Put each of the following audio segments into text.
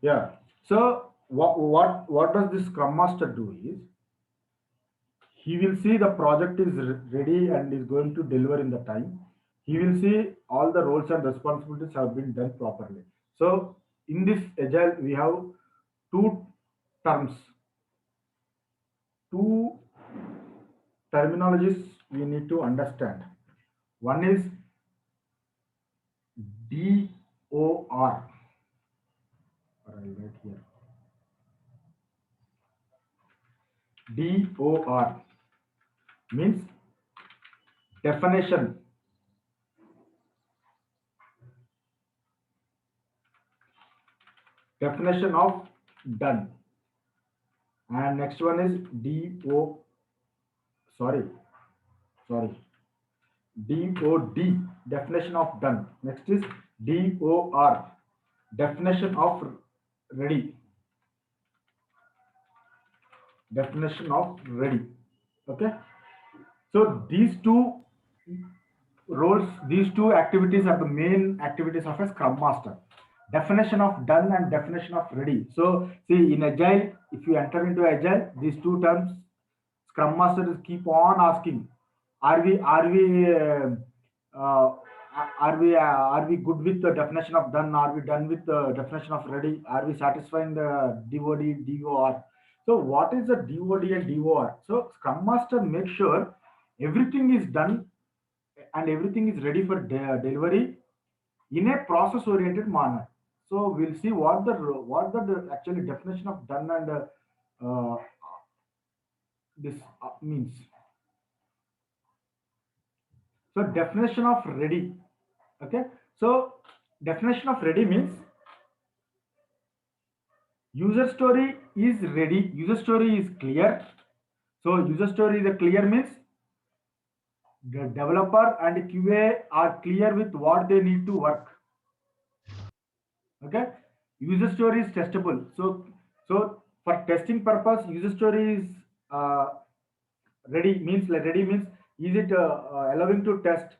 Yeah. So what does this Scrum Master do is he will see the project is ready and is going to deliver in the time. He will see all the roles and responsibilities have been done properly. So in this agile, we have two terms, two terminologies we need to understand. One is DOR, or I'll write here. DOR means definition, definition of done. And next one is DO, sorry, sorry, DOD, definition of done. Next is DOR, definition of ready, definition of ready. Okay. So these two roles, these two activities are the main activities of a Scrum Master. Definition of done and definition of ready. So see, in Agile, if you enter into Agile, these two terms, Scrum Masters keep on asking, uh, are we good with the definition of done? Are we done with the definition of ready? Are we satisfying the DOD, DOR? So what is the DOD and DOR? So Scrum Master makes sure everything is done and everything is ready for delivery in a process oriented manner. So we'll see what the actually definition of done and uh, this means. So definition of ready. Okay. So definition of ready means user story is ready, user story is clear. So user story is a clear means the developer and QA are clear with what they need to work. Okay. User story is testable. So for testing purpose, user story is uh, ready means, like, ready means is it allowing to test.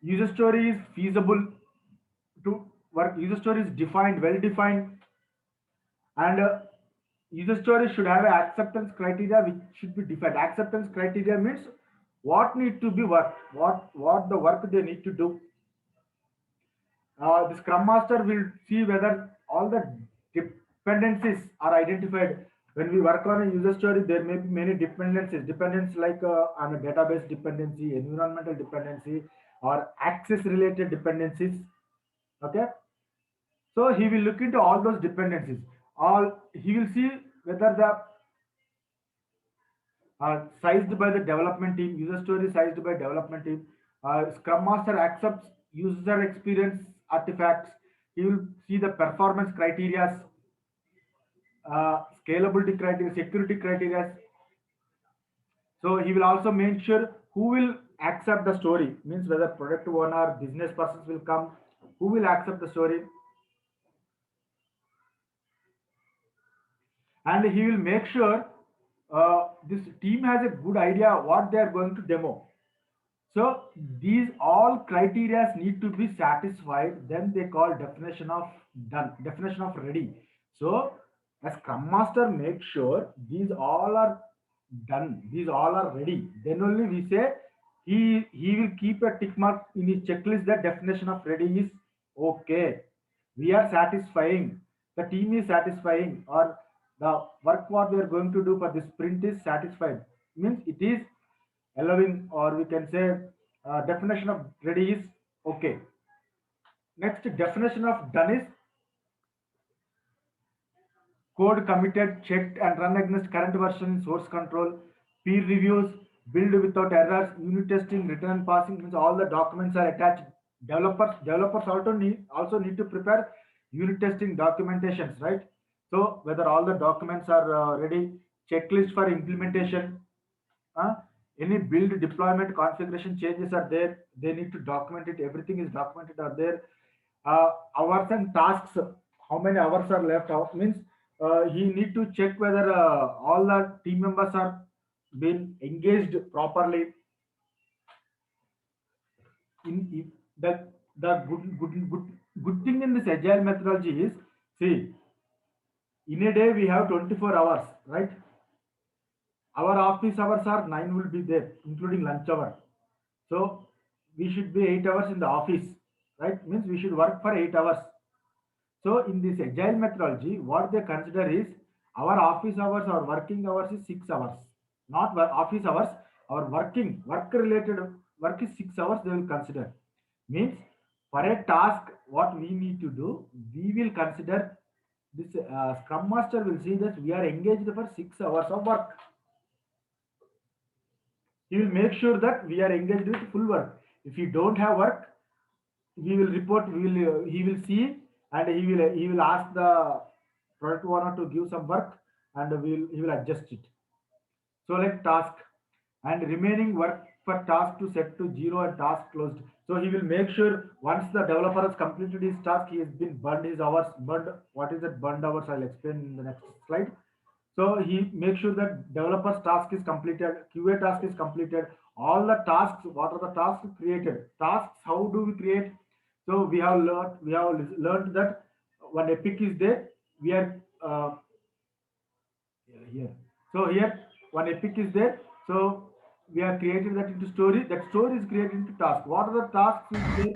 User story is feasible to work. User story is defined, well defined, and user story should have an acceptance criteria which should be defined. Acceptance criteria means what need to be worked, what the work they need to do. The Scrum Master will see whether all the dependencies are identified. When we work on a user story, there may be many dependencies. Dependence like on a database dependency, environmental dependency, or access related dependencies. Okay. So he will look into all those dependencies. All he will see whether the sized by the development team, user story sized by development team. Scrum Master accepts user experience artifacts. He will see the performance criteria, scalability criteria, security criteria. So he will also make sure who will accept the story, means whether product owner, business persons will come, who will accept the story, and he will make sure this team has a good idea what they are going to demo. So these all criteria need to be satisfied. Then they call definition of done, definition of ready. So as Scrum Master make sure these all are done, these all are ready. Then only we say he will keep a tick mark in his checklist that definition of ready is okay. We are satisfying. The team is satisfying, or the work what we are going to do for this sprint is satisfied. Means it is allowing, or we can say definition of ready is okay. Next definition of done is code committed, checked and run against current version, source control, peer reviews, build without errors, unit testing, return passing, means all the documents are attached. Developers also need to prepare unit testing documentations, right? So whether all the documents are ready, checklist for implementation, uh, any build deployment configuration changes are there, they need to document it, everything is documented are there. Hours and tasks, how many hours are left out means he need to check whether all the team members are been engaged properly in the good Good thing in this agile methodology is, see, in a day we have 24 hours, right? Our office hours are 9 will be there, including lunch hour. So we should be 8 hours in the office, right? Means we should work for 8 hours. So in this agile methodology, what they consider is our office hours, our working hours is 6 hours, not office hours. Our work related work is 6 hours. They will consider, means for a task what we need to do, we will consider this. Scrum Master will see that we are engaged for 6 hours of work. He will make sure that we are engaged with full work. If we don't have work, he will report, he will see, and he will ask the product owner to give some work, and he will adjust it. So like task and remaining work for task to set to zero and task closed. So he will make sure once the developer has completed his task, he has been burned his hours. Burned, what is that burned hours, I'll explain in the next slide. So he makes sure that developer's task is completed, QA task is completed, all the tasks, what are the tasks created, tasks, how do we create? So we have learned that one epic is there. We are here. So here one epic is there. So we have created that into story. That story is created into task. What are the tasks will be there?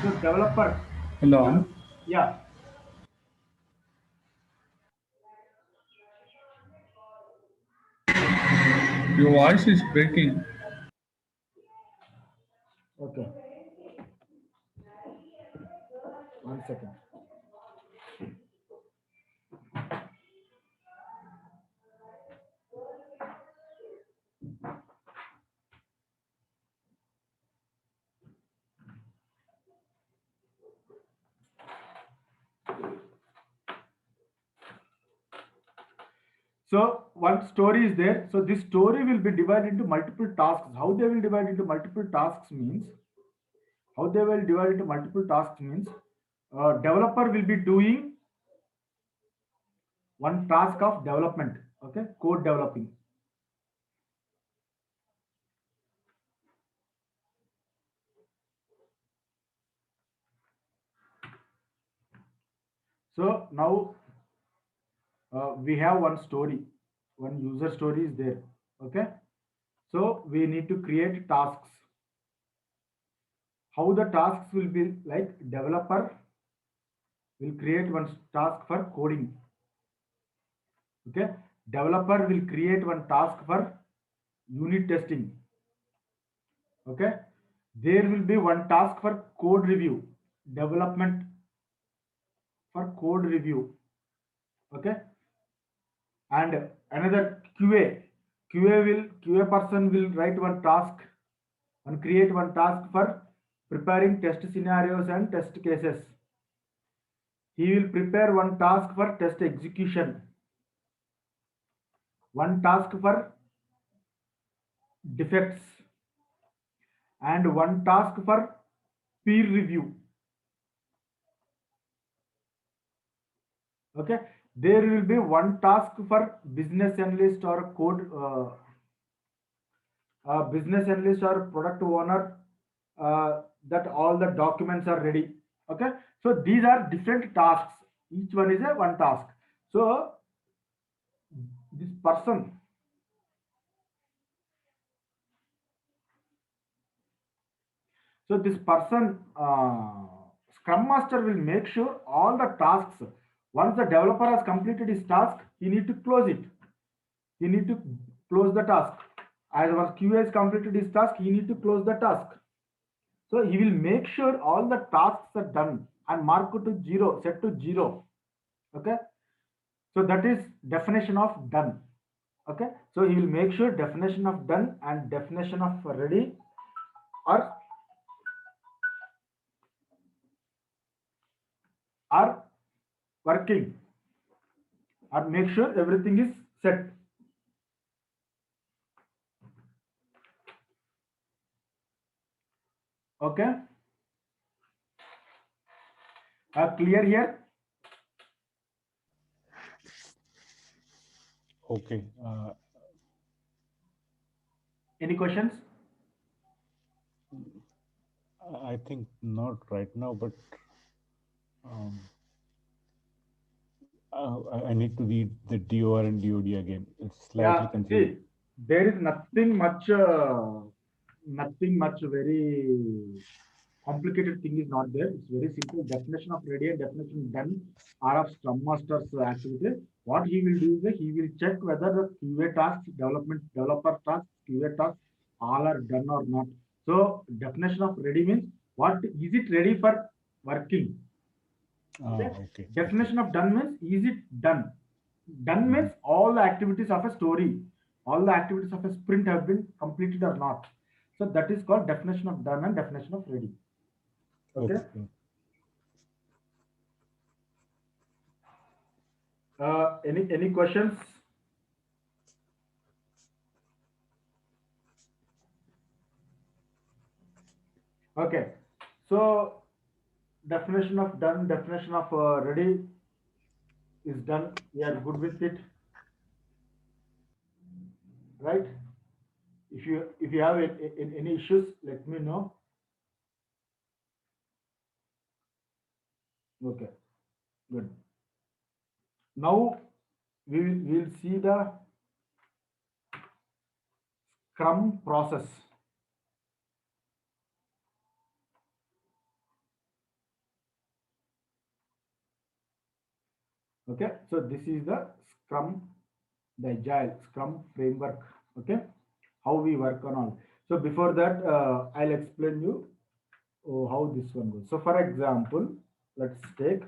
So developer, Hello, yeah, your voice is breaking. okay, 1 second. So one story is there. So this story will be divided into multiple tasks. How they will divide into multiple tasks means, how they will divide into multiple tasks means, developer will be doing one task of development. Okay, code developing. So now we have one story, one user story is there. Okay, so we need to create tasks. How the tasks will be like, developer will create one task for coding. Okay, developer will create one task for unit testing. Okay, there will be one task for code review, development for code review. Okay, and another QA person will write one task and create one task for preparing test scenarios and test cases. He will prepare one task for test execution, one task for defects, and one task for peer review. Okay, there will be one task for business analyst or business analyst or product owner, that all the documents are ready. Okay, so these are different tasks, each one is a one task. So this person, so this person, scrum master will make sure all the tasks, once the developer has completed his task, he need to close it. He need to close the task. As our QA has completed his task, he need to close the task. So he will make sure all the tasks are done and mark it to zero, set to zero. Okay. So that is definition of done. Okay. So he will make sure definition of done and definition of ready are are working, or make sure everything is set. Okay. Clear here? Okay. Any questions? I think not right now, but Um, I need to read the DOR and DOD again. It's slightly Yeah, confusing. see, there is nothing much very complicated thing is not there. It's very simple. Definition of ready and definition done are of Scrum Master's activity. What he will do is that he will check whether the QA tasks, developer tasks, QA tasks, all are done or not. So definition of ready means what is it ready for working? Okay. Okay, okay. Definition of done means is it done? Done Mhm. means all the activities of a story, all the activities of a sprint have been completed or not. So that is called definition of done and definition of ready. Okay. Okay. Any questions? Okay. So definition of done, definition of ready is done. We are good with it, right? If you have any issues, let me know. Okay, good. Now we'll see the Scrum process. Okay, so this is the Scrum, the Agile Scrum framework. Okay, how we work on all. So before that, I'll explain you how this one goes. So for example, let's take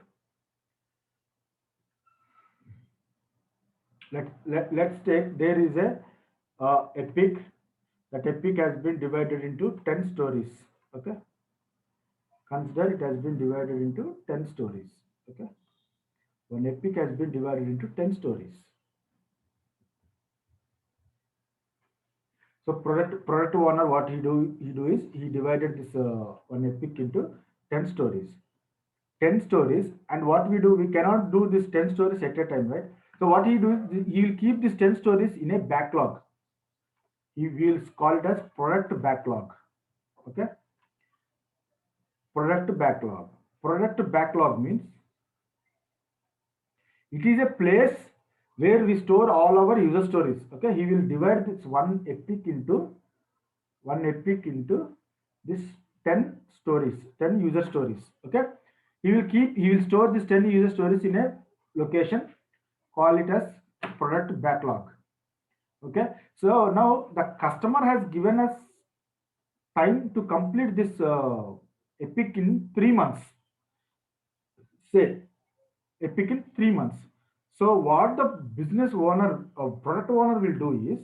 let's take there is a epic. That epic has been divided into 10 stories. Okay, consider it has been divided into 10 stories. Okay, one epic has been divided into 10 stories. So product owner, what he do is he divided this one epic into 10 stories. 10 stories, and what we do, we cannot do this 10 stories at a time, right? So what he do is he will keep these 10 stories in a backlog. He will call it as product backlog. Okay, product backlog. Product backlog means it is a place where we store all our user stories. Okay, he will divide this one epic into this 10 stories, 10 user stories. Okay, he will store this 10 user stories in a location, call it as product backlog. Okay, so now the customer has given us time to complete this epic in 3 months, say epic in 3 months. So what the business owner or product owner will do is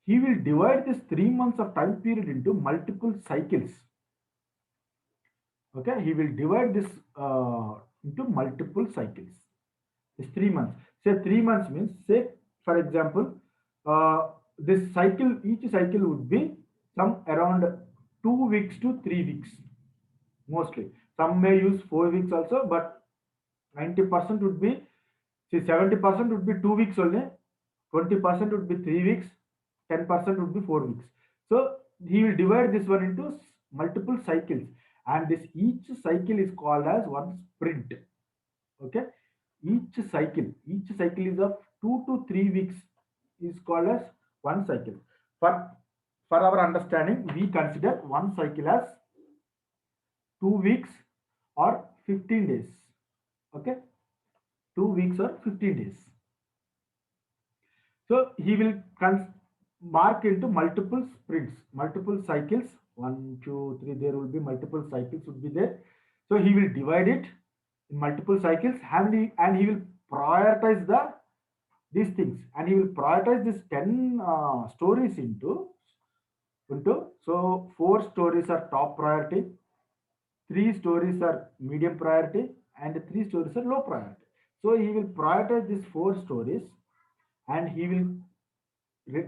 he will divide this 3 months of time period into multiple cycles. Okay, he will divide this into multiple cycles. It's 3 months. Say 3 months means, say for example, this cycle, each cycle would be some around 2 weeks to 3 weeks mostly. Some may use 4 weeks also, but 90% would be, see, 70% would be 2 weeks only, 20% would be 3 weeks, 10% would be 4 weeks. So he will divide this one into multiple cycles, and this each cycle is called as one sprint. Okay, each cycle is of 2 to 3 weeks, is called as one cycle. For for our understanding, we consider one cycle as 2 weeks or 15 days. Okay, 2 weeks or 15 days. So he will mark into multiple sprints, multiple cycles. One, two, three. There will be multiple cycles would be there. So he will divide it in multiple cycles, and he will prioritize these things, and he will prioritize these 10 stories into. So four stories are top priority, three stories are medium priority, and three stories are low priority. So he will prioritize these four stories, and he will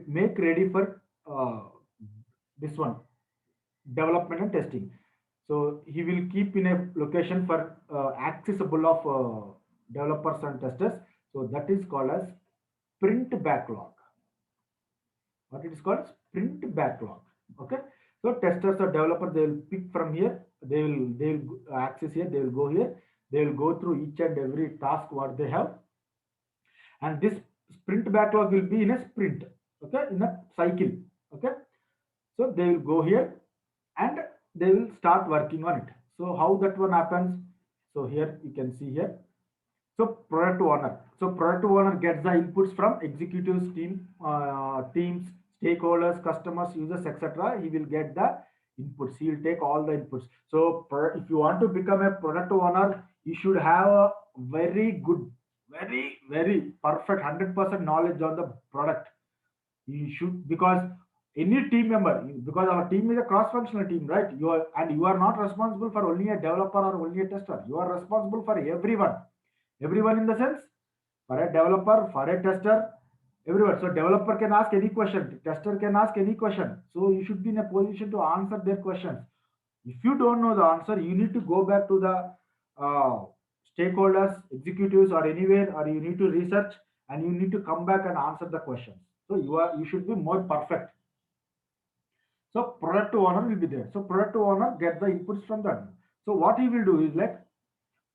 make ready for this one, development and testing. So he will keep in a location for accessible of developers and testers. So that is called as sprint backlog. What it is called? Sprint backlog. Okay, so testers or developer, they will pick from here, they will access here, they will go here, They will go through each and every task what they have, and this sprint backlog will be in a sprint, okay, in a cycle, okay. So they will go here and they will start working on it. So how that one happens? So here you can see here. So product owner. So product owner gets the inputs from executives, teams, stakeholders, customers, users, etc. He will get the inputs. He will take all the inputs. So if you want to become a product owner, you should have a very good, very perfect 100% knowledge on the product. You should, because any team member, because our team is a cross-functional team, right? You are not responsible for only a developer or only a tester. You are responsible for everyone. Everyone in the sense, for a developer, for a tester, everyone. So developer can ask any question, tester can ask any question. So you should be in a position to answer their questions. If you don't know the answer, you need to go back to the uh, stakeholders, executives, or anywhere, or you need to research and you need to come back and answer the questions. So you should be more perfect. So product owner will be there. So product owner get the inputs from that. So what he will do is like,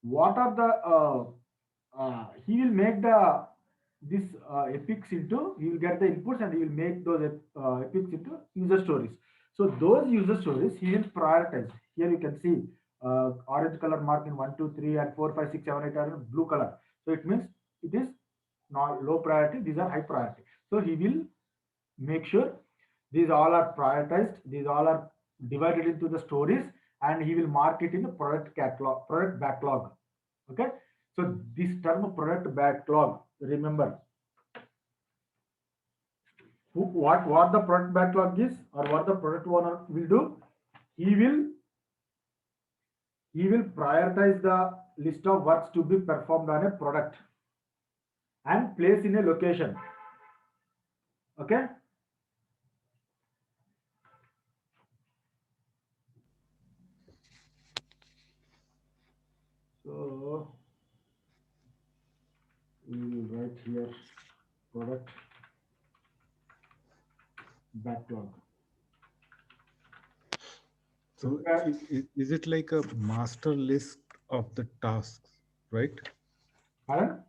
what are the he will make the this epics into, he will get the inputs and he will make those epics into user stories. So those user stories he will prioritize. Here you can see orange color mark in 1 2 3 and 4 5 6 7 8 are in blue color. So it means it is not low priority, these are high priority. So he will make sure these all are prioritized, these all are divided into the stories, and he will mark it in the product catalog, product backlog. Okay. So this term product backlog, remember what the product backlog is, or what the product owner will do. He will prioritize the list of works to be performed on a product and place in a location. Okay. So we will write here product backlog. So is it like a master list of the tasks, right? Pardon?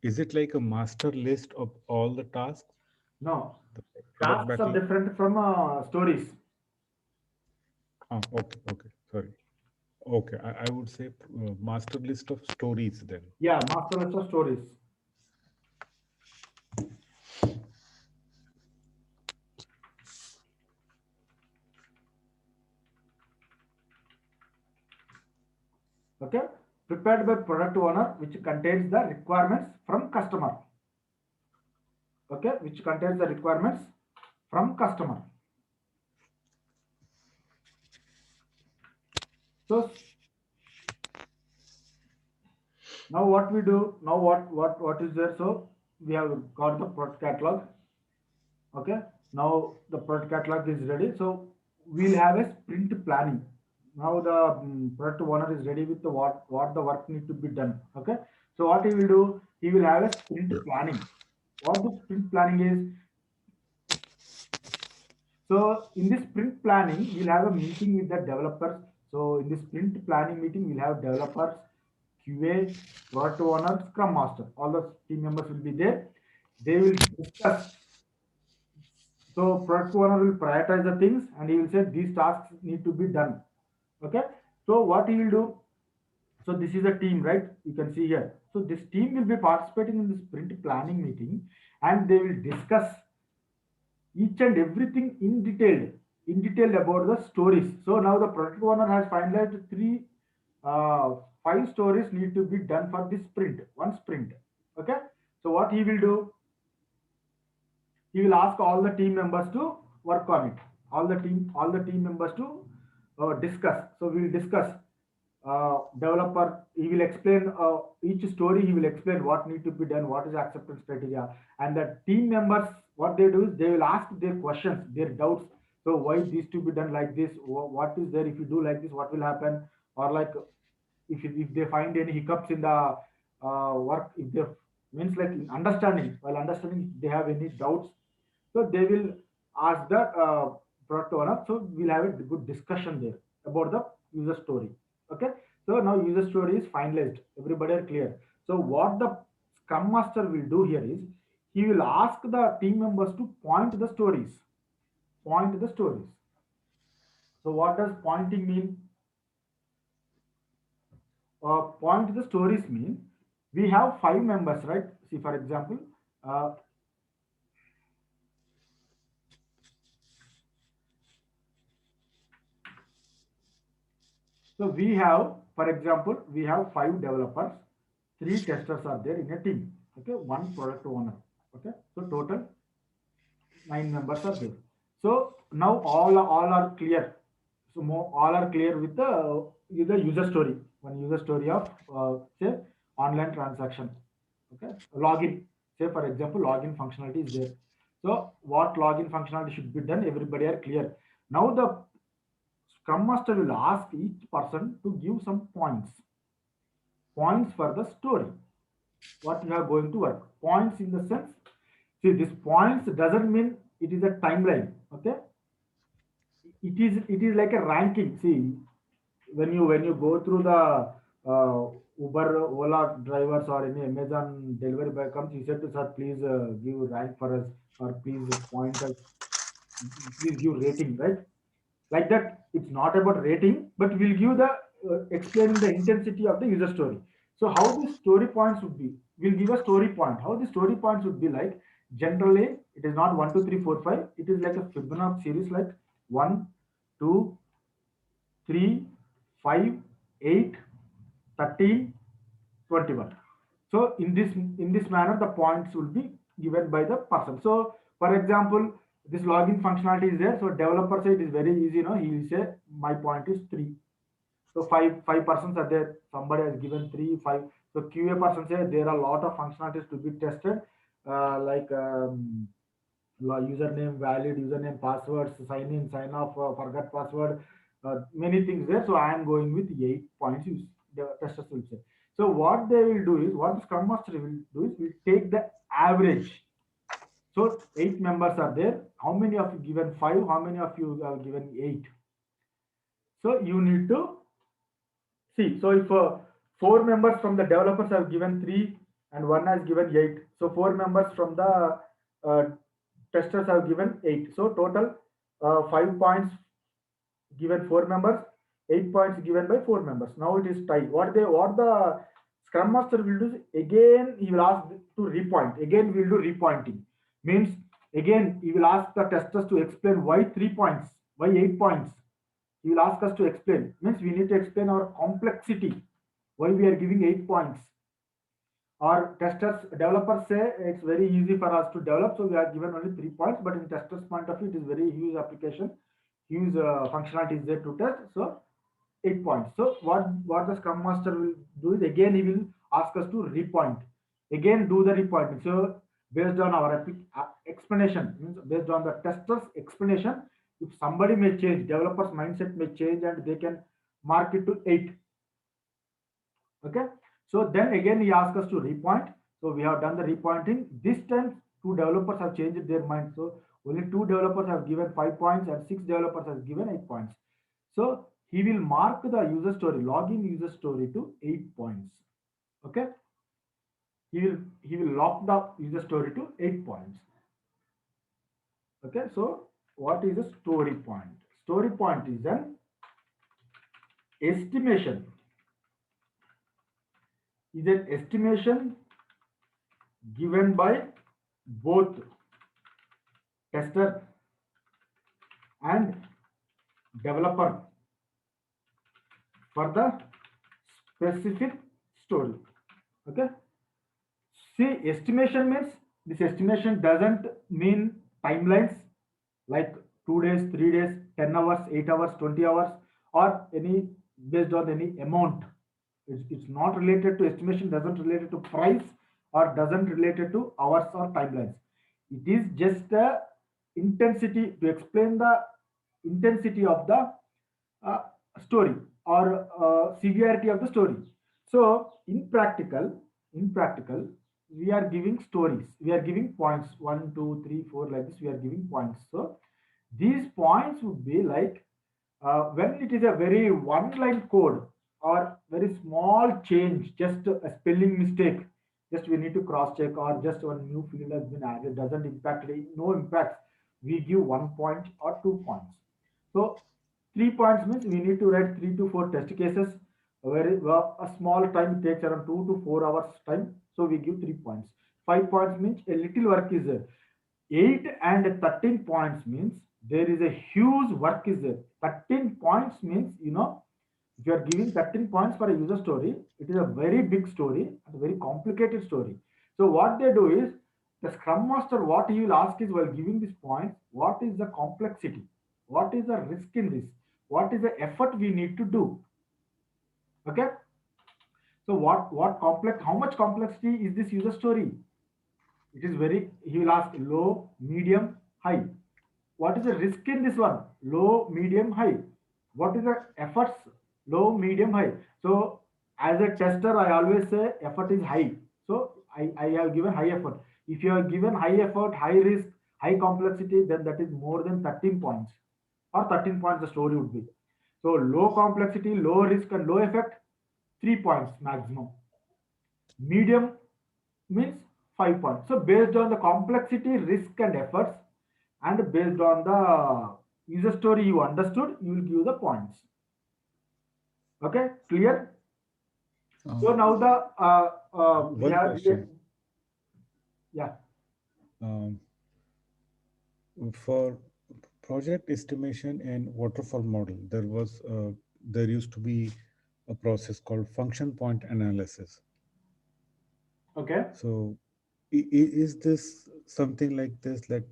Is it like a master list of all the tasks? No, The product tasks are backlog? different from stories. Oh, okay, okay, sorry. Okay, I would say master list of stories then. Yeah, master list of stories. Okay, prepared by product owner, which contains the requirements from customer. Okay, which contains the requirements from customer. So now what we do now, what is there? So we have got the product catalog. Okay, now the product catalog is ready. So we'll have a sprint planning. Now the product owner is ready with the what the work need to be done. Okay, so what he will do, he will have a sprint planning. What the sprint planning is, so in this sprint planning, we'll have a meeting with the developers. So in this sprint planning meeting, we'll have developers, QA, product owner, Scrum Master. All the team members will be there. They will discuss. So product owner will prioritize the things and he will say these tasks need to be done. Okay. So what he will do? So this is a team, right? You can see here. So this team will be participating in the sprint planning meeting and they will discuss each and everything in detail about the stories. So now the product owner has finalized uh, 5 stories need to be done for this sprint, one sprint. Okay. So what he will do, he will ask all the team members to work on it, all the team members to discuss. So we will discuss, developer, he will explain each story, he will explain what need to be done, what is acceptance criteria, and the team members, what they do is they will ask their questions, their doubts. So why this to be done like this, what is there, if you do like this what will happen, or like if they find any hiccups in the work, if they means like in understanding, while understanding if they have any doubts, so they will ask the product owner. So we'll have a good discussion there about the user story. Okay. So now user story is finalized. Everybody are clear. So what the Scrum Master will do here is he will ask the team members to point the stories. Point the stories. So what does pointing mean? Point the stories mean we have five members, right? See, for example, uh, so we have, for example, we have five developers, three testers are there in a team. Okay, one product owner. Okay, so total nine members are there. So now all are clear. So all are clear with the user story. One user story of say online transaction. Okay, login. Say for example, login functionality is there. So what login functionality should be done? Everybody are clear. Now the Scrum Master will ask each person to give some points for the story. What you are going to work. Points in the sense, see, this points doesn't mean it is a timeline. Okay, it is like a ranking. See, when you go through the Uber, Ola drivers or any Amazon delivery boy comes, he said to sir, please give rank for us or please point us, please give rating, right? Like that, it's not about rating, but we'll give the explaining the intensity of the user story. So how the story points would be? We'll give a story point. How the story points would be like? Generally, it is not 1, 2, 3, 4, 5. It is like a Fibonacci series, like 1, 2, 3, 5, 8, 13, 21. So in this manner, the points will be given by the person. So for example, this login functionality is there. So developer side is very easy. He will say my point is 3. So five persons are there. Somebody has given 3, 5. So QA person say there are a lot of functionalities to be tested, like username, valid username, passwords, sign in, sign off, forgot password, many things there. So I am going with 8 points. The testers will say. So what they will do is, what the Scrum Master will do is, will take the average. So 8 members are there. How many of you given 5? How many of you have given 8? So you need to see. So if 4 members from the developers have given 3 and one has given 8, so 4 members from the uh, testers have given 8. So total 5 points given 4 members, 8 points given by 4 members. Now it is tied. What the Scrum Master will do is, again he will ask to repoint. Again we will do repointing. Means again he will ask the testers to explain why 3 points, why 8 points. He will ask us to explain. Means we need to explain our complexity, why we are giving 8 points. Or testers, developers say it's very easy for us to develop, so we are given only 3 points. But in testers' point of view, it is very huge application, huge functionality is there to test. So 8 points. So what the Scrum Master will do is, again he will ask us to repoint. Again do the repointing. So based on our explanation, means based on the tester's explanation, if somebody may change, developer's mindset may change, and they can mark it to 8. Okay, so then again he asks us to repoint. So we have done the repointing. This time 2 developers have changed their mind. So only 2 developers have given 5 points and 6 developers have given 8 points. So he will mark the user story, login user story to 8 points. Okay, he will lock the user story to 8 points. Okay, so what is a story point? Story point is an estimation. Is an estimation given by both tester and developer for the specific story. Okay, see, estimation means, this estimation doesn't mean timelines like 2 days, 3 days, 10 hours, 8 hours, 20 hours, or any based on any amount. It's not related to estimation, doesn't related to price, or doesn't related to hours or timelines. It is just the intensity, to explain the intensity of the uh, story, or severity of the story. So in practical, we are giving stories. We are giving points, 1, 2, 3, 4, like this. We are giving points. So these points would be like, when it is a very one line code or very small change, just a spelling mistake, just we need to cross check, or just one new field has been added, doesn't impact, no impacts, we give 1 point or 2 points. So 3 points means we need to write 3 to 4 test cases, where a small time takes around 2 to 4 hours time, so we give 3 points. 5 points means a little work is there. 8 and 13 points means there is a huge work is there. 13 points means, if you are giving 13 points for a user story, it is a very big story and a very complicated story. So what they do is, the scrum master, what he will ask is, while giving these points, what is the complexity, what is the risk in this, what is the effort we need to do. Okay, so what complex, how much complexity is this user story? It is very, he will ask low, medium, high. What is the risk in this one? Low, medium, high. What is the efforts? Low, medium, high. So as a tester, I always say effort is high. So I have given high effort. If you have given high effort, high risk, high complexity, then that is more than 13 points, or 13 points the story would be. So low complexity, low risk, and low effect, 3 points maximum. Medium means 5 points. So based on the complexity, risk, and efforts, and based on the user story you understood, you will give the points. Okay, clear? So now the we One have here, question. yeah. Um, for project estimation and waterfall model, there used to be a process called function point analysis. Okay. So, is this something like this? Like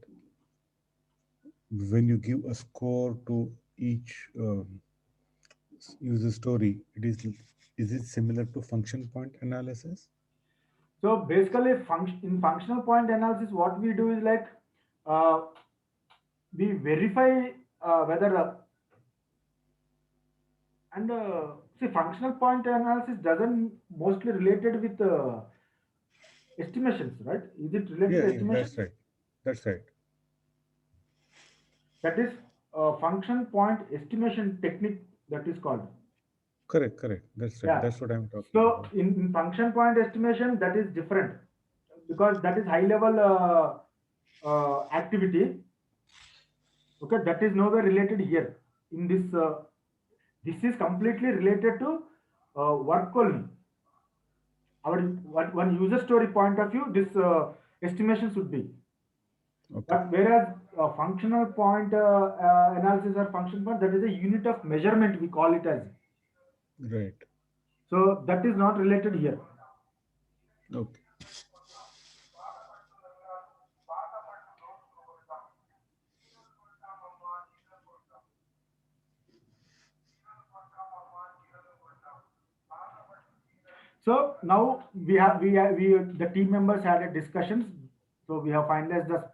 when you give a score to each user story, is it similar to function point analysis? So basically, in functional point analysis, what we do is like, uh, we verify whether and see, functional point analysis doesn't mostly related with estimations, right? Is it related Yeah, to yeah, estimation? that's right. That's right. That is function point estimation technique, that is called. Correct, correct. That's right. Yeah. That's what I'm talking So about. in function point estimation, that is different, because that is high level activity. Okay, that is nowhere related here in this. This is completely related to work only. Our one user story point of view, this estimation should be. Okay. But whereas functional point analysis or function point, that is a unit of measurement, we call it as. Right. So that is not related here. Okay. So now we the team members had a discussions. So we have finalized the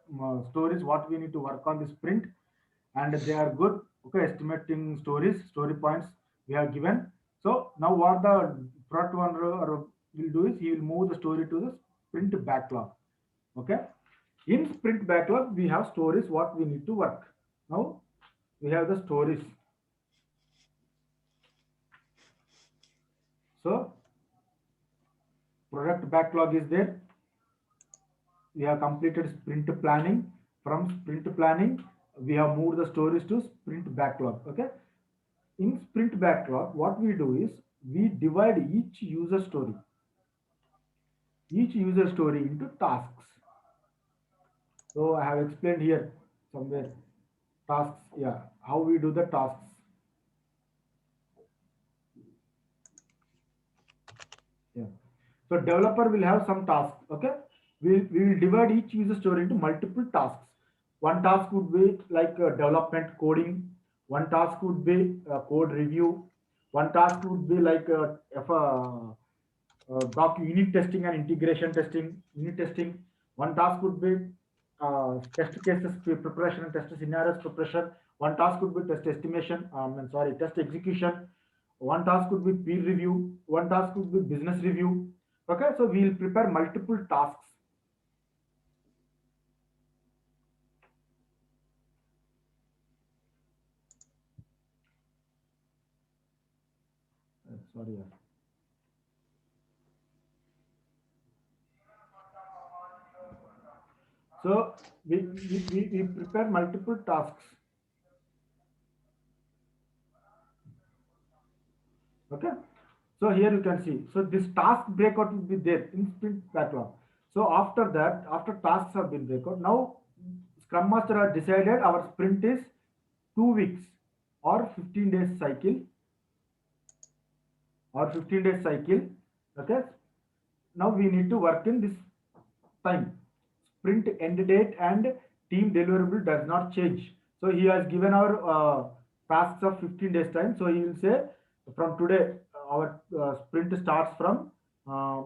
stories what we need to work on this sprint, and they are good. Okay, estimating stories, story points we have given. So now what the product owner will do is, he will move the story to the sprint backlog. Okay, in sprint backlog we have stories what we need to work. Now we have the stories. So product backlog is there. We have completed sprint planning. From sprint planning, we have moved the stories to sprint backlog. Okay, in sprint backlog, what we do is, we divide each user story into tasks. So I have explained here somewhere, tasks. Yeah, how we do the tasks. Yeah. So developer will have some tasks. Okay, we will divide each user story into multiple tasks. One task would be like development coding. One task would be code review. One task would be like if, doc unit testing and integration testing. Unit testing. One task would be test cases preparation and test scenarios preparation. One task could be test estimation. Sorry, test execution. One task could be peer review. One task could be business review. Okay, so we will prepare multiple tasks. sorry. So we prepare multiple tasks. Okay. So here you can see. So this task breakout will be there in sprint backlog. So after that, after tasks have been breakout, now Scrum Master has decided our sprint is 2 weeks or 15 days cycle or 15 days cycle. Okay. Now we need to work in this time. Sprint end date and team deliverable does not change. So he has given our tasks of 15 days time. So he will say from today our sprint starts from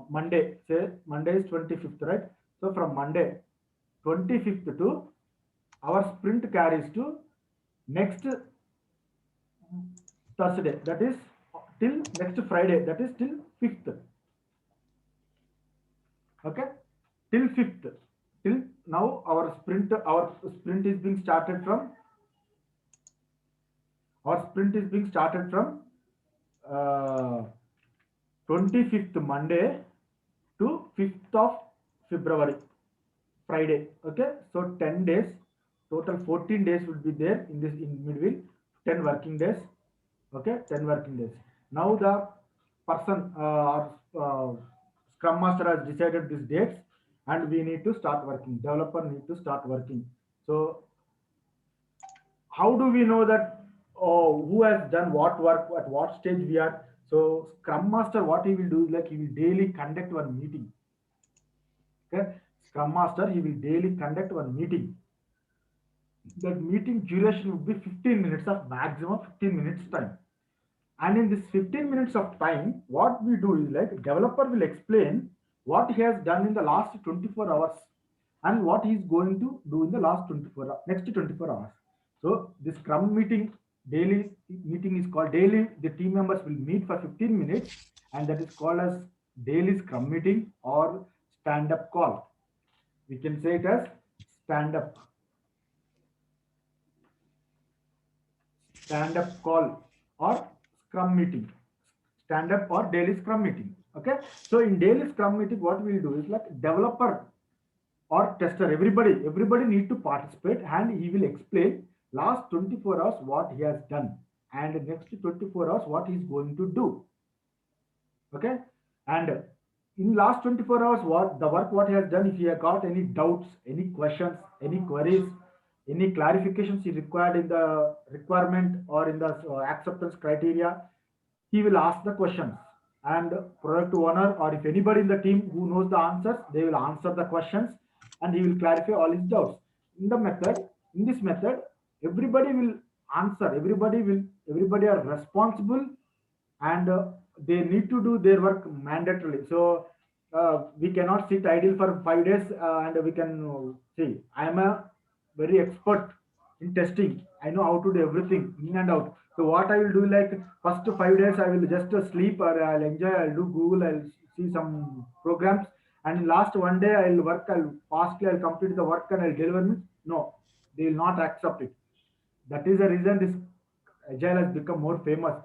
Monday. Say Monday is 25th, right? So from Monday 25th to our sprint carries to next Thursday. That is till next Friday. That is till 5th. Okay, till 5th. Till now our sprint is being started from our sprint is being started from uh, 25th Monday to 5th of February, Friday. Okay, so 10 days, total 14 days will be there in this in midway, 10 working days. Okay, 10 working days. Now the person or Scrum Master has decided these dates, and we need to start working. Developer need to start working. So how do we know that who has done what work at what stage we are? So Scrum Master, what he will do is like he will daily conduct one meeting. Okay, Scrum Master, he will daily conduct one meeting. That meeting duration would be 15 minutes of maximum 15 minutes time. And in this 15 minutes of time, what we do is like developer will explain what he has done in the last 24 hours and what he is going to do in the last 24 next 24 hours. So this Scrum meeting, daily meeting is called daily. The team members will meet for 15 minutes, and that is called as daily Scrum meeting or stand-up call. We can say it as stand-up stand-up call or Scrum meeting, stand-up or daily Scrum meeting. Okay, so in daily Scrum meeting, what we'll do is like developer or tester, everybody need to participate, and he will explain last 24 hours what he has done and next 24 hours what he's going to do. Okay, and in last 24 hours what the work what he has done, if he has got any doubts, any questions, any queries, any clarifications he required in the requirement or in the acceptance criteria, he will ask the questions, and product owner or if anybody in the team who knows the answers, they will answer the questions, and he will clarify all his doubts. In this method, everybody will answer, everybody are responsible, and they need to do their work mandatorily. So we cannot sit idle for 5 days, and we can see I am a very expert in testing. I know how to do everything in and out. So what I will do, like first 5 days I will just sleep, or I'll enjoy, I'll do Google, I'll see some programs, and in last one day I'll work, I'll fastly I'll complete the work and I'll deliver it. No, they will not accept it. That is the reason this agile has become more famous.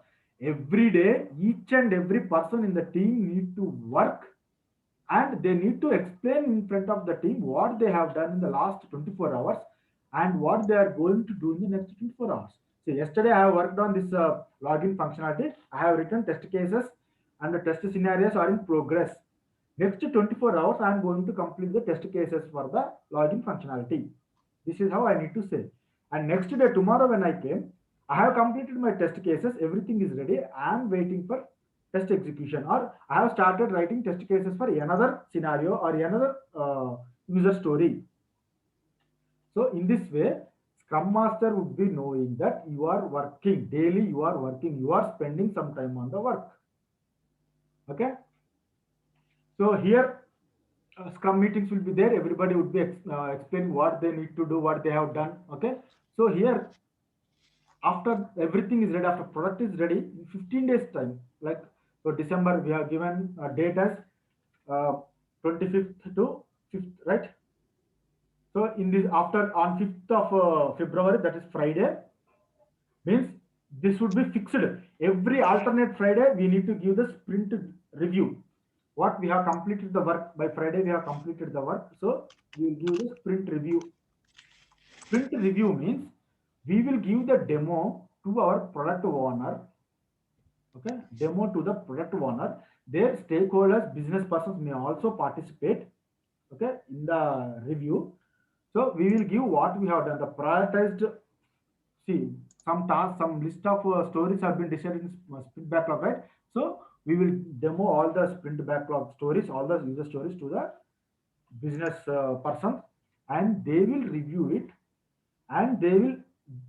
Every day, each and every person in the team need to work, and they need to explain in front of the team what they have done in the last 24 hours and what they are going to do in the next 24 hours. So yesterday I have worked on this login functionality. I have written test cases, and the test scenarios are in progress. Next 24 hours I am going to complete the test cases for the login functionality. This is how I need to say. And next day, tomorrow when I came, I have completed my test cases, everything is ready. I am waiting for test execution, or I have started writing test cases for another scenario or another user story. So in this way, Scrum Master would be knowing that you are working daily, you are working, you are spending some time on the work. Okay. So here Scrum meetings will be there. Everybody would be explaining what they need to do, what they have done. Okay. So here, after everything is ready, after product is ready, in 15 days time, like so December, we have given date as 25th to 5th, right? So in this, after on 5th of February, that is Friday, means This would be fixed. Every alternate Friday, we need to give the sprint review. What we have completed the work by Friday, we have completed the work. So we will give the sprint review. Sprint review means we will give the demo to our product owner. Okay, demo to the product owner. Their stakeholders, business persons may also participate. Okay, in the review. So we will give what we have done. The prioritized. See, some tasks, some list of stories have been decided in sprint backlog, right? So we will demo all the sprint backlog stories, all the user stories to the business person, and they will review it, and they will.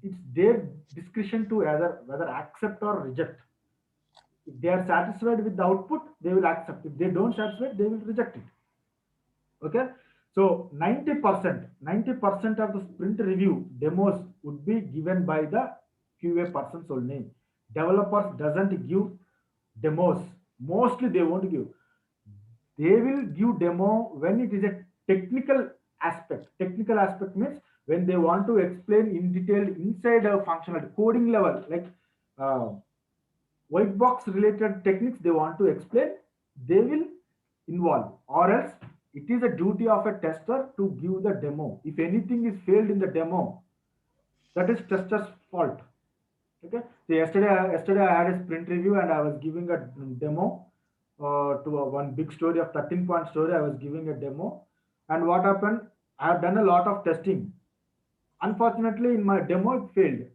It's their discretion to either whether accept or reject. If they are satisfied with the output, they will accept. If they don't satisfied, they will reject it. Okay, so 90% of the sprint review demos would be given by the QA persons only. Developers doesn't give demos. Mostly they won't give. They will give demo when it is a technical aspect. Technical aspect means when they want to explain in detail inside a functional coding level, like uh, white box related techniques they want to explain, they will involve. Or else it is a duty of a tester to give the demo. If anything is failed in the demo, that is tester's fault. Okay, so yesterday I had a sprint review and I was giving a demo to one big story of 13-point story. I was giving a demo, and what happened, I have done a lot of testing. Unfortunately, in my demo it failed.